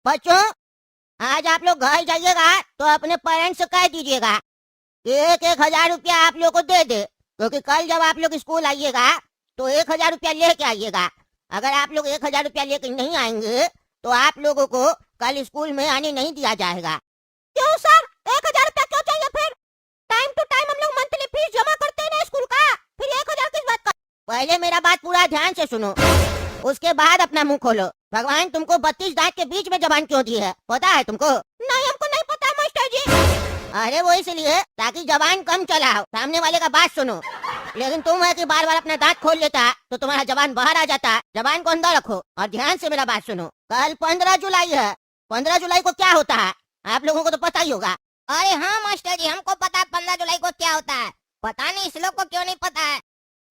बच्चों, आज आप लोग घर जाइएगा तो अपने पेरेंट्स से कह दीजिएगा कि 1,000 रुपया आप लोग को दे दे, क्योंकि कल जब आप लोग स्कूल आइएगा तो 1,000 रुपया लेके आइएगा। अगर आप लोग 1,000 रुपया लेके नहीं आएंगे तो आप लोगों को कल स्कूल में आने नहीं दिया जाएगा। क्यों सर, 1,000 रुपया क्यों चाहिए? फिर टाइम टू टाइम हम लोग मंथली फीस जमा करते हैं ना स्कूल का, फिर 1,000 किस बात का? पहले मेरा बात पूरा ध्यान से सुनो, उसके बाद अपना मुंह खोलो। भगवान तुमको 32 दांत के बीच में जबान क्यों दी है, पता है तुमको? नहीं, हमको नहीं पता मास्टर जी। अरे वो इसलिए ताकि जबान कम चलाओ, सामने वाले का बात सुनो। लेकिन तुम है कि बार बार अपना दांत खोल लेता तो तुम्हारा जबान बाहर आ जाता। जबान को अंदर रखो और ध्यान से मेरा बात सुनो। कल 15 जुलाई है। 15 जुलाई को क्या होता है आप लोगों को तो पता ही होगा। अरे हाँ मास्टर जी, हमको पता है 15 जुलाई को क्या होता है। पता नहीं इस लोग को क्यों नहीं पता है।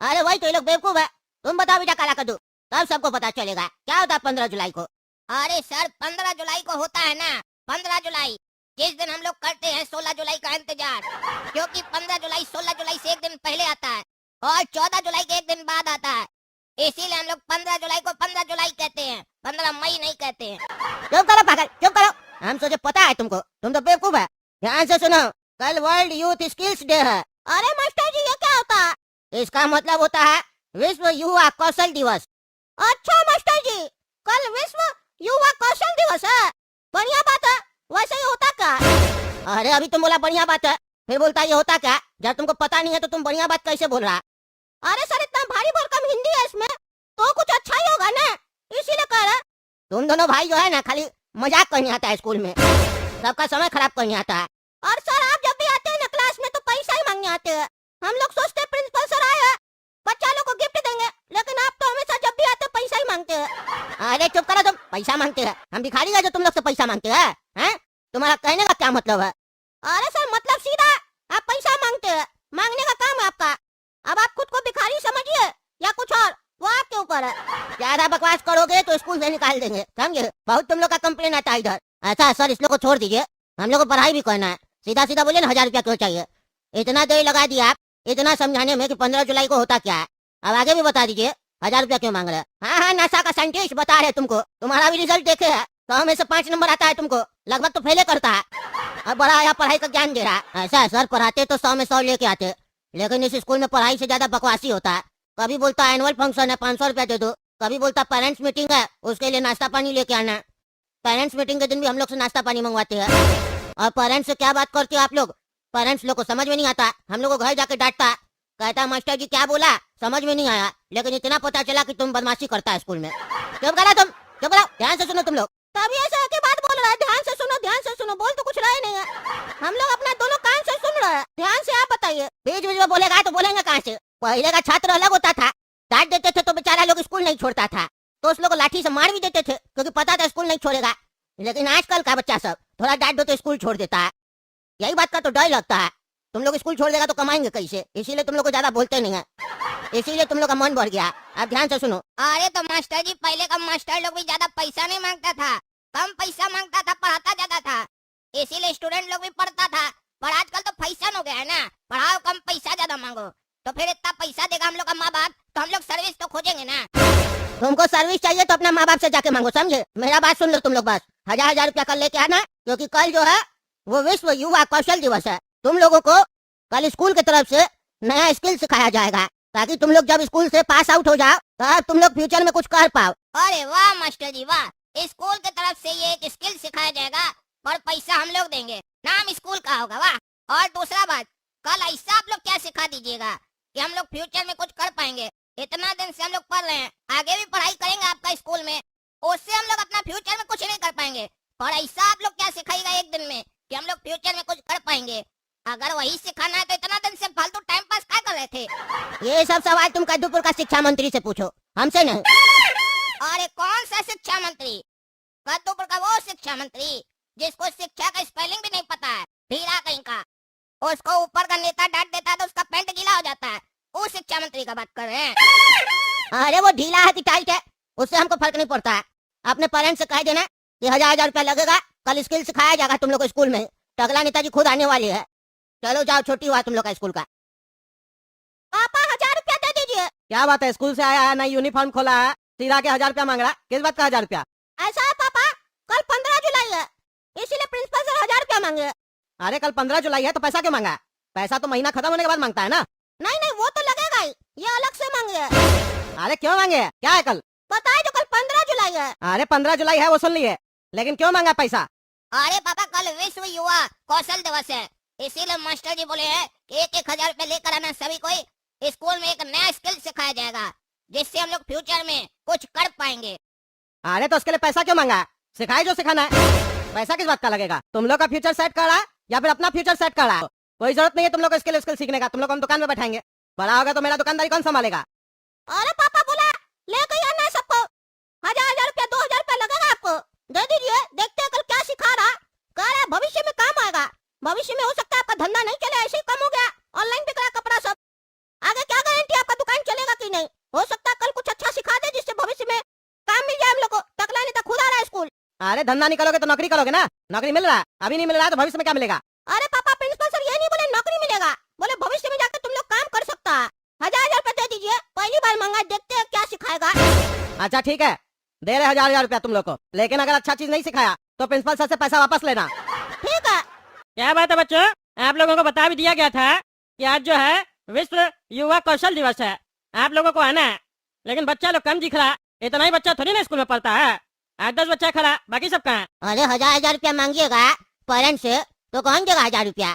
अरे वही तो ये लोग बेवकूफ है। तुम बताओ बेटा काला कद्दू, तब सबको पता चलेगा क्या होता है 15 जुलाई को। अरे सर, 15 जुलाई को होता है ना 15 जुलाई, जिस दिन हम लोग करते हैं 16 जुलाई का इंतजार, क्योंकि 15 जुलाई 16 जुलाई से एक दिन पहले आता है और 14 जुलाई के एक दिन बाद आता है। इसीलिए हम लोग 15 जुलाई को 15 जुलाई कहते हैं, 15 मई नहीं कहते हैं। चुप करो पागल, चुप करो। हम सोचे पता है तुमको, तुम तो बेवकूफ है। ध्यान से सुनो, कल वर्ल्ड यूथ स्किल्स डे है। अरे मास्टर जी, ये क्या होता है? इसका मतलब होता है विश्व युवा कौशल दिवस। अच्छा मास्टर जी, कल विश्व युवा कौशल दिवस है। बढ़िया बात है। वैसे ही होता क्या? अरे अभी तुम बोला बढ़िया बात है, फिर बोलता ये होता क्या? जब तुमको पता नहीं है तो तुम बढ़िया बात कैसे बोल रहा? अरे सर, इतना भारी भरकम हिंदी है इसमें, तो कुछ अच्छा ही होगा ना, इसीलिए कह रहे। तुम दोनों भाई जो है ना खाली मजाक करने आता है स्कूल में, सबका समय खराब करने आता है। और सर, आप जब भी आते हैं ना क्लास में तो पैसा ही मांगने आते हैं। हम लोग सोचते हैं प्रिंसिपल सर आए हैं, बच्चा लोग को गिफ्ट देंगे, लेकिन आप तो हमेशा जब भी आते पैसा ही मांगते हैं। अरे चुप करो, तुम पैसा मांगते हैं? हम भिखारी है जो तुम लोग से पैसा मांगते हैं? हैं? तुम्हारा कहने का क्या मतलब है? अरे सर, मतलब सीधा, आप पैसा मांगते हैं, मांगने का काम है आपका। अब आप खुद को भिखारी समझिए या कुछ और, वो आपके ऊपर है। ज्यादा बकवास करोगे तो स्कूल से निकाल देंगे, समझे? बहुत तुम लोग का कंप्लेन आता है इधर। अच्छा सर, इस लोग को छोड़ दीजिए, हम लोग को पढ़ाई भी करना है। सीधा सीधा बोलिए ना 1,000 रुपया क्यों चाहिए? इतना देर लगा दिया आप इतना समझाने में कि 15 जुलाई को होता क्या है। अब आगे भी बता दीजिए 1,000 रुपया क्यों मांग रहे हैं? हाँ हाँ, नासा का साइंटिस्ट बता रहे तुमको, तुम्हारा भी रिजल्ट देखे है, 100 में से 5 नंबर आता है तुमको, लगभग तो फेले करता है। अब बड़ा आया पढ़ाई का ज्ञान दे रहा है। ऐसा है सर, पढ़ाते तो 100 में 100 लेके आते, लेकिन इस स्कूल में पढ़ाई से ज्यादा बकवासी होता है। कभी बोलता है एनुअल फंक्शन है 500 रुपया दे दो, कभी बोलता पेरेंट्स मीटिंग है उसके लिए नाश्ता पानी लेके आना। पेरेंट्स मीटिंग के दिन भी हम लोग से नाश्ता पानी मंगवाते हैं। और पेरेंट्स से क्या बात करते हो आप लोग? पेरेंट्स लोग को समझ में नहीं आता, हम लोग को घर जाके डांटता है, कहता मास्टर जी क्या बोला समझ में नहीं आया, लेकिन इतना पता चला कि तुम बदमाशी करता है स्कूल में। चुप करो तुम, चुप करो, ध्यान से सुनो तुम लोग। तभी ऐसे की बात बोल रहा है, ध्यान से सुनो, ध्यान से सुनो, बोल तो कुछ रहे नहीं है। हम लोग अपना दोनों कान से सुन रहे हैं, ध्यान से आप बताइए। बीच बीच में बोलेगा तो बोलेंगे कहाँ से? पहले का छात्र अलग होता था, डांट देते थे तो बेचारा लोग स्कूल नहीं छोड़ता था, तो उस लोग को लाठी से मार भी देते थे क्योंकि पता था स्कूल नहीं छोड़ेगा। लेकिन आजकल का बच्चा सब थोड़ा डांट दो तो स्कूल छोड़ देता है। यही बात का तो डर लगता है, तुम लोग स्कूल छोड़ देगा तो कमाएंगे कैसे, इसीलिए तुम लोग को ज्यादा बोलते नहीं है, इसीलिए तुम लोग का मन बढ़ गया। अब ध्यान से सुनो। अरे तो मास्टर जी, पहले का मास्टर लोग भी ज्यादा पैसा नहीं मांगता था, कम पैसा मांगता था, पढ़ाता ज्यादा था, इसीलिए स्टूडेंट लोग भी पढ़ता था। पर आजकल तो फैशन हो गया है ना, पढ़ाओ कम पैसा ज्यादा मांगो, तो फिर इतना पैसा देगा हम लोग का माँ बाप, तो हम लोग सर्विस तो खोजेंगे ना। तुमको सर्विस चाहिए तो अपना माँ बाप से जाके मांगो, समझे? मेरा बात सुन लो तुम लोग, बस 1,000 रुपया कल लेके आना, क्योंकि कल जो है वो विश्व युवा कौशल दिवस है। तुम लोगों को कल स्कूल की तरफ से नया स्किल सिखाया जाएगा, ताकि तुम लोग जब स्कूल से पास आउट हो जाओ तब तुम लोग फ्यूचर में कुछ कर पाओ। अरे वाह मास्टर जी वाह, स्कूल की तरफ से ये एक स्किल सिखाया जाएगा और पैसा हम लोग देंगे, नाम स्कूल का होगा, वाह। और दूसरा बात, कल ऐसा आप लोग क्या सिखा दीजिएगा कि हम लोग फ्यूचर में कुछ कर पाएंगे। इतना दिन से हम लोग पढ़ रहे हैं, आगे भी पढ़ाई करेंगे आपका स्कूल में, उससे हम लोग अपना फ्यूचर में कुछ नहीं कर पाएंगे। और ऐसा आप लोग क्या सिखाएगा एक दिन में कि हम लोग फ्यूचर में कुछ कर पाएंगे? अगर वही सिखाना है तो इतना दिन से फालतू टाइम पास क्या कर रहे थे? ये सब सवाल तुम कद्दूपुर का शिक्षा मंत्री से पूछो, हमसे नहीं। अरे कौन सा शिक्षा मंत्री? कद्दूपुर का वो शिक्षा मंत्री जिसको शिक्षा का स्पेलिंग भी नहीं पता है, ढीला कहीं का। उसको ऊपर का नेता डांट देता है तो उसका पैंट गीला हो जाता है, वो शिक्षा मंत्री का बात कर रहे हैं। अरे वो ढीला है कि टाइट है उससे हमको फर्क नहीं पड़ता है। अपने पेरेंट्स से कह देना कि 1,000 रुपया लगेगा, कल स्किल सिखाया जाएगा तुम लोग को स्कूल में। टकला नेताजी खुद आने वाले है। चलो जाओ, छुट्टी हुआ तुम लोग का स्कूल का। पापा 1,000 रुपया दे दीजिए। क्या बात है, स्कूल से आया है, नई यूनिफॉर्म खोला है, सीधा के 1,000 रुपया मांग रहा, किस बात का 1,000 रुपया? ऐसा है पापा, कल 15 जुलाई है, इसीलिए प्रिंसिपल सर 1000 रुपया मांगे। अरे कल 15 जुलाई है तो पैसा क्यों मांगा? पैसा तो महीना खत्म होने के बाद मांगता है ना। नहीं नहीं, वो तो लगेगा ही, ये अलग से मांगे। अरे क्यों मांगे? क्या है कल? पता है, जो कल 15 जुलाई है। अरे 15 जुलाई है वो सुन लिए, लेकिन क्यों मांगा पैसा? अरे पापा, कल विश्व युवा कौशल दिवस है, इसीलिए मास्टर जी बोले हैं कि 1,000 रुपए लेकर आना सभी को। स्कूल में एक नया स्किल सिखाया जाएगा, जिससे हम लोग फ्यूचर में कुछ कर पाएंगे। अरे तो उसके लिए पैसा क्यों मांगा? सिखाए जो सिखाना है, पैसा किस बात का लगेगा? तुम लोग का फ्यूचर सेट कर रहा है या फिर अपना फ्यूचर सेट कर रहा है? कोई जरूरत नहीं है तुम लोग को स्किल स्किल सीखने का। तुम लोग को हम दुकान में बैठाएंगे, बड़ा होगा तो मेरा दुकानदारी कौन संभालेगा? अरे पापा बोला लेकर ही आना है सबको, 1000 रुपया 2000 रुपया लगेगा आपको, दे दीजिए। देखते हैं कल क्या सिखा रहा, कह रहा है भविष्य में काम आएगा। भविष्य में हो सकता है आपका धंधा नहीं चले, ऐसे ही कम हो गया, ऑनलाइन बिक रहा कपड़ा सब। आगे क्या गारंटी आपका दुकान चलेगा कि नहीं? हो सकता है कल कुछ अच्छा सिखा दे जिससे भविष्य में काम मिल जाए हम लोग को। टकला नहीं तो खुद आ रहा है स्कूल। अरे धंधा नहीं करोगे तो नौकरी करोगे ना। नौकरी मिल रहा है, अभी नहीं मिल रहा है तो भविष्य में क्या मिलेगा? अरे पापा, प्रिंसिपल सर ये नहीं बोले नौकरी मिलेगा, बोले भविष्य में जाकर तुम लोग काम कर सकता है। 1000 रुपया दे दीजिए, पहली बार मांगा, देखते हैं क्या सिखाएगा। अच्छा ठीक है, दे रहे 1000 रुपया तुम लोग को, लेकिन अगर अच्छा चीज नहीं सिखाया तो प्रिंसिपल सर से पैसा वापस लेना। ठीक है। क्या बात है बच्चों, आप लोगों को बता भी दिया गया था कि आज जो है विश्व युवा कौशल दिवस है, आप लोगों को आना है। लेकिन बच्चा लोग कम दिख रहा, इतना ही बच्चा थोड़ी ना स्कूल में पढ़ता है, 8-10 बच्चा खड़ा, बाकी सब कहाँ? अरे 1000 रुपया मांगिएगा पेरेंट्स से तो कौन देगा 1000 रुपया?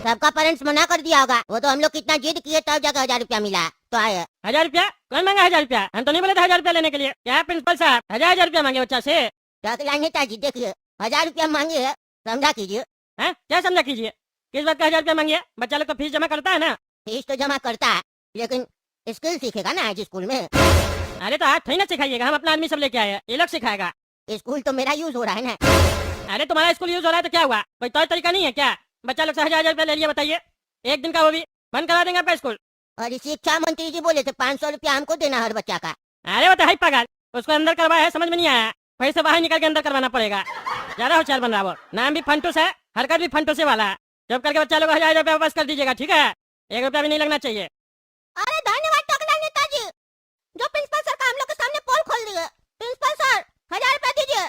सबका पेरेंट्स मना कर दिया होगा, वो तो हम लोग कितना जिद किए तब जाकर 1000 रुपया मिला तो आए। 1000 रुपया? कौन मांगा 1000 रुपया? हम तो नहीं बोले थे 1000 रुपया लेने के लिए। क्या प्रिंसिपल साहब 1000 रुपया मांगे बच्चा से? नेताजी देखिए, 1000 रुपया मांगे है, समझा कीजिए। हैं? क्या समझा कीजिए? किस बात का 1000 रुपया मांगिए? बच्चा लोग तो फीस जमा करता है ना। फीस तो जमा करता है, लेकिन स्किल सीखेगा ना आज स्कूल में। अरे तो आज थोड़ी ना सिखाइएगा, हम अपना आदमी सब लेके आए हैं, ये लोग सिखाएगा। स्कूल तो मेरा यूज हो रहा है ना। अरे तुम्हारा स्कूल यूज हो रहा है तो क्या हुआ? कोई तौर तरीका नहीं है क्या? बच्चा लोग से 1000 रुपया ले लिया, बताइए एक दिन का वो भी बंद करा देंगे आपका स्कूल। और शिक्षा मंत्री जी बोले थे 500 रुपया हमको देना हर बच्चा का। अरे वो तो है पागल, उसको अंदर करवाया है, समझ में नहीं आया, फिर से बाहर निकल के अंदर करवाना पड़ेगा। ज्यादा होशियार बन रहा वो, नाम भी फंटूस है, हरकत भी फंटूसे वाला है। जब करके बच्चा लोग 1000 रुपया वापस कर दीजिएगा, ठीक है? 1 रुपया भी नहीं लगना चाहिए। अरे धन्यवाद टकला नेताजी, जो प्रिंसिपल सर का हम लोग के सामने पोल खोल दिए। प्रिंसिपल सर 1000 रुपया दीजिए।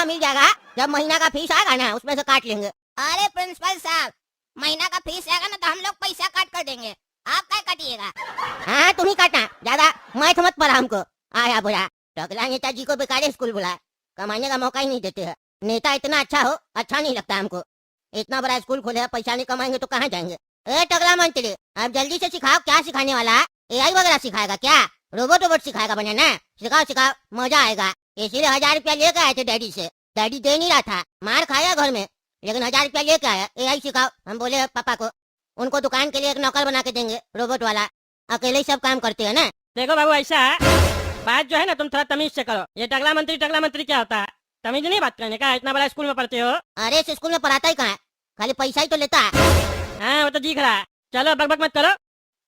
मिल जाएगा, जब महीना का फीस आएगा ना उसमें से काट लेंगे। अरे प्रिंसिपल साहब, महीना का फीस आएगा ना तो हम लोग पैसा काट कर देंगे, आप क्या काटिएगा? हाँ तुम ही काटना, ज्यादा मैथ मत पढ़ा हमको। आया बोला टकला नेताजी को बेकार स्कूल बुलाया, कमाने का मौका ही नहीं देते हैं। नेता इतना अच्छा हो, अच्छा नहीं लगता हमको। इतना बड़ा स्कूल खोले है, पैसा नहीं कमाएंगे तो कहाँ जाएंगे? ए टकला मंत्री, अब जल्दी से सिखाओ, क्या सिखाने वाला है? AI वगैरह सिखाएगा क्या? रोबोट सिखाएगा बनाना? सिखाओ, मजा आएगा। इसीलिए 1000 रुपया लेकर आए थे डैडी से, डैडी दे नहीं रहा था, मार खाया घर में, लेकिन 1000 रुपया लेके आया। AI सिखाओ, हम बोले पापा को, उनको दुकान के लिए एक नौकर बना के देंगे, रोबोट वाला, अकेले ही सब काम करते है ना। देखो बाबू, ऐसा है बात जो है ना, तुम थोड़ा तमीज से करो। ये टकला मंत्री क्या होता है? तमीज नहीं बात करने का, इतना बड़ा स्कूल में पढ़ते हो। अरे इस स्कूल में पढ़ाता ही कहाँ है, खाली पैसा ही तो लेता है। हाँ वो तो दिख रहा है। चलो बकबक मत करो,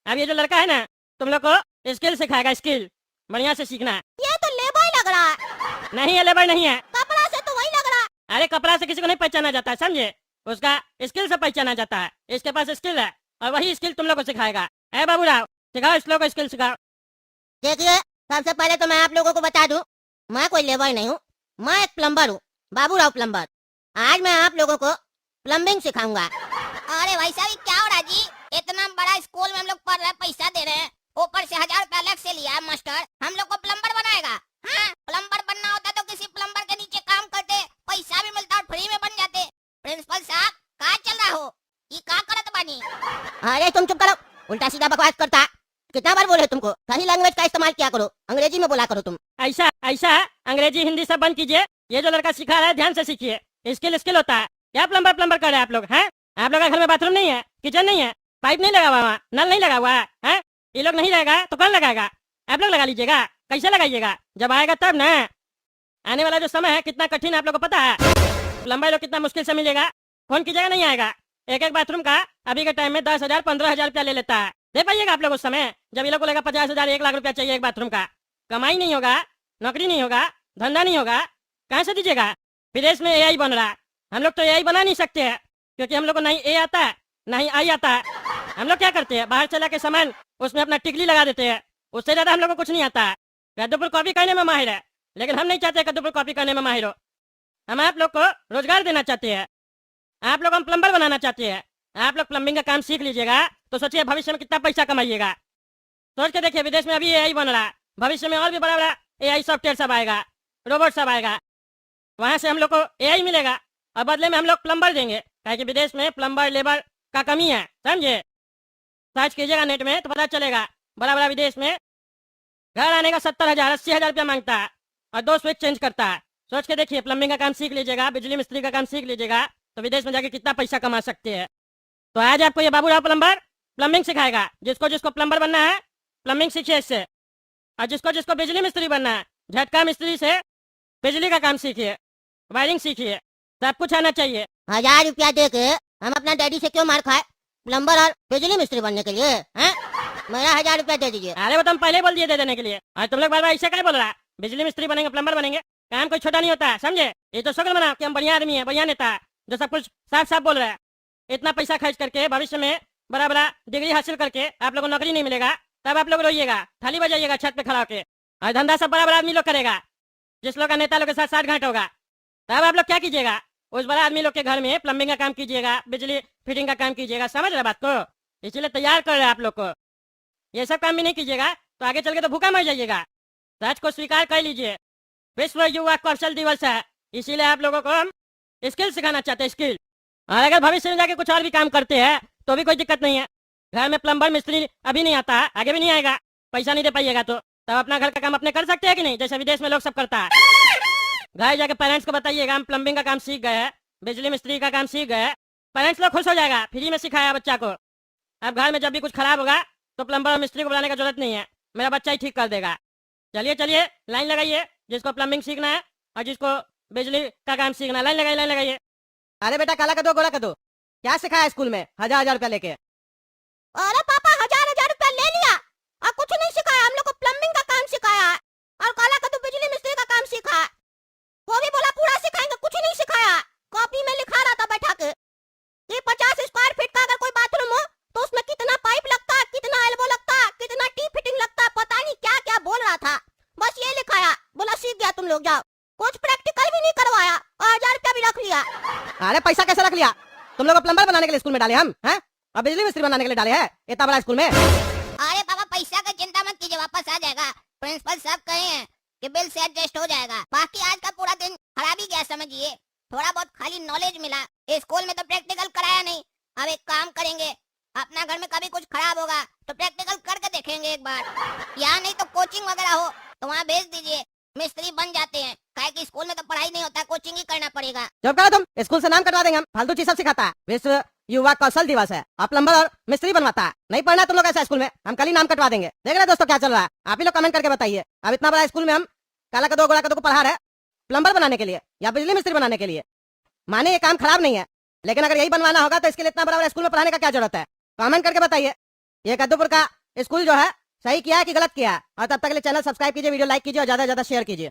अब ये जो लड़का है ना तुम लोग को स्किल सिखाएगा, स्किल बढ़िया से सीखना है। ये तो लेबर ही लग रहा है। नहीं है लेबर नहीं है, कपड़ा से तो वही लग रहा है। अरे कपड़ा से किसी को नहीं पहचाना जाता है, समझे? उसका स्किल से पहचाना जाता है। इसके पास स्किल है और वही स्किल तुम लोग को सिखाएगा। है बाबू राव, सिखाओ इस लोग को स्किल सिखाओ। देखिए, सबसे पहले तो मैं आप लोगों को बता दूं, मैं कोई लेबर नहीं हूँ, मैं एक प्लम्बर हूँ, बाबूराव प्लम्बर। आज मैं आप लोगों को प्लम्बिंग सिखाऊंगा। अरे भाई साहब, क्या हो रहा जी? इतना बड़ा स्कूल में हम लोग पढ़ रहे हैं, पैसा दे रहे हैं, ऊपर से 1000 रुपया अलग से लिया है मास्टर, हम लोग को प्लम्बर बनाएगा? हाँ, प्लम्बर बनना होता तो किसी प्लम्बर के नीचे काम करते, पैसा भी मिलता और फ्री में बन जाते। प्रिंसिपल साहब क्या चल रहा हो, ये क्या करत बानी? अरे तुम चुप करो, उल्टा सीधा बकवास करता। कितना बार बोले तुमको, सही लैंग्वेज का इस्तेमाल किया करो, अंग्रेजी में बोला करो तुम। ऐसा अंग्रेजी हिंदी सब बंद कीजिए। ये जो लड़का सिखा रहा है ध्यान से सीखिए, स्किल होता है। क्या प्लम्बर कर रहे हैं आप लोग? हैं, आप लोग के घर में बाथरूम नहीं है, किचन नहीं है, पाइप नहीं लगा हुआ, वहाँ नल नहीं लगा हुआ है? ये लोग नहीं रहेगा तो कौन लगाएगा? आप लोग लगा लीजिएगा। कैसे लगाइएगा? जब आएगा तब ना। आने वाला जो समय है कितना कठिन है आप लोग को पता है? प्लम्बर लोग कितना मुश्किल से मिलेगा, फोन कीजिएगा नहीं आएगा। एक बाथरूम का अभी के टाइम में 10,000 15,000 रुपया ले लेता है। दे पाइएगा आप लोग उस समय जब ये लोग को लेगा 50,000 1 लाख रुपया चाहिए एक बाथरूम का? कमाई नहीं होगा, नौकरी नहीं होगा, धंधा नहीं होगा, कहाँ से दीजिएगा? विदेश में AI बन रहा है, हम लोग तो AI बना नहीं सकते हैं, क्योंकि हम लोग को नहीं A आता है ना ही I आता है। हम लोग क्या करते हैं, बाहर चला के सामान उसमें अपना टिकली लगा देते हैं, उससे ज्यादा हम लोग को कुछ नहीं आता है। कद्दूपुर कॉपी करने में माहिर है, लेकिन हम नहीं चाहते कद्दूपुर कॉपी करने में माहिर हो। हम आप लोग को रोजगार देना चाहते हैं। आप लोग हम प्लम्बर बनाना चाहते हैं। आप लोग प्लम्बिंग का काम सीख लीजिएगा तो सोचिए भविष्य में कितना पैसा कमाइएगा। सोच के देखिए, विदेश में अभी एआई बन रहा है, भविष्य में और भी बड़ा बड़ा एआई सॉफ्टवेयर सब आएगा, रोबोट सब आएगा। वहां से हम लोग को एआई मिलेगा और बदले में हम लोग प्लम्बर देंगे, क्योंकि विदेश में प्लम्बर लेबर का कमी है, समझे। सर्च कीजिएगा नेट में तो पता चलेगा, बड़ा बड़ा विदेश में घर आने का 70,000 80,000 रुपया मांगता है और 2 स्विच चेंज करता है। सोच के देखिए, प्लम्बिंग का काम सीख लीजिएगा, बिजली मिस्त्री का काम सीख लीजिएगा तो विदेश में जाके कितना पैसा कमा सकते हैं। तो आज आपको ये बाबूराव प्लम्बर प्लम्बिंग सिखाएगा। जिसको जिसको प्लम्बर बनना है प्लम्बिंग सीखिए इससे, और जिसको जिसको बिजली मिस्त्री बनना है झटका मिस्त्री से बिजली का काम सीखिए, वायरिंग सीखिए, सब कुछ आना चाहिए। 1000 रुपया दे के हम अपना डैडी से क्यों मार खाए प्लम्बर और बिजली मिस्त्री बनने के लिए? हैं? मेरा 1000 रुपया दे दीजिए। अरे वो तो हम पहले ही बोल दिए दे देने के लिए, और तुम लोग बार बार ऐसे क्या बोल रहा है? बिजली मिस्त्री बनेंगे, प्लम्बर बनेंगे, काम कोई छोटा नहीं होता है, समझे। ये तो शक्ल बना कि हम बढ़िया आदमी है, बढ़िया नेता है, जो सब कुछ साफ साफ बोल रहा है। इतना पैसा खर्च करके भविष्य में बड़ा बड़ा डिग्री हासिल करके आप लोगों को नौकरी नहीं मिलेगा, तब आप लोग रोइएगा, थाली बजाइएगा छत पे खड़ा होके, और धंधा सब बड़ा बड़ा आदमी लोग करेगा, जिस लोग का नेता लोग के साथ 60 घंटे होगा। तब आप लोग क्या कीजिएगा? उस बड़ा आदमी लोग के घर में प्लम्बिंग का काम कीजिएगा, बिजली फिटिंग का काम कीजिएगा, समझ रहे बात को। इसीलिए तैयार कर रहे हैं आप लोग को। ये सब काम भी नहीं कीजिएगा तो आगे चल के तो भूखा मर जाइएगा। सच को स्वीकार कर लीजिए, विश्व युवा कौशल दिवस है, इसीलिए आप लोगों को हम स्किल सिखाना चाहते हैं, स्किल। और अगर भविष्य में जाके कुछ और भी काम करते हैं तो भी कोई दिक्कत नहीं है। घर में प्लम्बर मिस्त्री अभी नहीं आता है, आगे भी नहीं आएगा, पैसा नहीं दे पाइएगा तो तब अपना घर का काम अपने कर सकते हैं कि नहीं, जैसे विदेश में लोग सब करता है। घर जाके पेरेंट्स को बताइएगा हम प्लम्बिंग का काम सीख गए हैं, बिजली मिस्त्री का काम सीख गए हैं, पेरेंट्स लोग खुश हो जाएगा, फ्री में सिखाया बच्चा को। अब घर में जब भी कुछ खराब होगा तो प्लम्बर और मिस्त्री को बुलाने की जरूरत नहीं है, मेरा बच्चा ही ठीक कर देगा। चलिए चलिए लाइन लगाइए, जिसको प्लम्बिंग सीखना है और जिसको बिजली का काम सीखना है, लाइन लगाइए, लाइन लगाइए। अरे बेटा, काला कर दो गोरा कर दो, क्या सिखाया स्कूल में 1000 रुपया लेके? अरे पापा 1000 रुपया ले लिया और कुछ नहीं सिखाया, हम लोग को प्लम्बिंग का काम सिखाया है और काला कद्दू बिजली मिस्त्री का काम सीखा है। वो भी बोला पूरा सिखाएंगे, कुछ नहीं सिखाया। कॉपी में लिखा रहा था बैठा के कि 50 स्क्वायर फीट का अगर कोई बाथरूम हो तो उसमें कितना पाइप लगता है, कितना एल्बो लगता है, कितना टी फिटिंग लगता है, पता नहीं क्या क्या बोल रहा था। बस ये लिखाया, बोला सीख गया तुम लोग जाओ। कुछ प्रैक्टिकल भी नहीं करवाया और 1000 रुपया भी रख लिया। अरे पैसा कैसे रख लिया? तुम लोग को प्लम्बर बनाने के लिए स्कूल में डाले हम हैं, और बिजली मिस्त्री बनाने के लिए डाले हैं इतना बड़ा स्कूल में। अरे पापा पैसा का चिंता मत कीजिए, वापस आ जाएगा। प्रिंसिपल साहब कहे हैं कि बिल से एडजस्ट हो जाएगा। बाकी आज का पूरा दिन खराब ही गया समझिए, थोड़ा बहुत खाली नॉलेज मिला। स्कूल में तो प्रैक्टिकल कराया नहीं। अब एक काम करेंगे, अपना घर में कभी कुछ खराब होगा तो प्रैक्टिकल करके देखेंगे एक बार। यहाँ नहीं तो कोचिंग वगैरह हो तो वहाँ भेज दीजिए, मिस्त्री बन जाते हैं। काहे कि स्कूल में तो पढ़ाई नहीं होता, कोचिंग ही करना पड़ेगा। जब करो तुम, स्कूल से नाम कटवा देंगे हम, फालतू चीज सब सिखाता है। विश्व युवा कौशल दिवस है और प्लम्बर और मिस्त्री बनवाता है। नहीं पढ़ना तुम लोग ऐसा स्कूल में, हम कल ही नाम कटवा देंगे। देख रहे दोस्तों क्या चल रहा है, आप ही लोग कमेंट करके बताइए। अब इतना बड़ा स्कूल में हम काला कदो गोरा कदो को पढ़ा रहे हैं प्लम्बर बनाने के लिए या बिजली मिस्त्री बनाने के लिए। माने ये काम खराब नहीं है, लेकिन अगर यही बनवाना होगा तो इसके लिए इतना बड़ा स्कूल में पढ़ाने का क्या जरूरत है? कमेंट करके बताइए ये कद्दूपुर का स्कूल जो है सही किया है कि गलत किया है। और तब तक के लिए चैनल सब्सक्राइब कीजिए, वीडियो लाइक कीजिए और ज्यादा से ज्यादा शेयर कीजिए।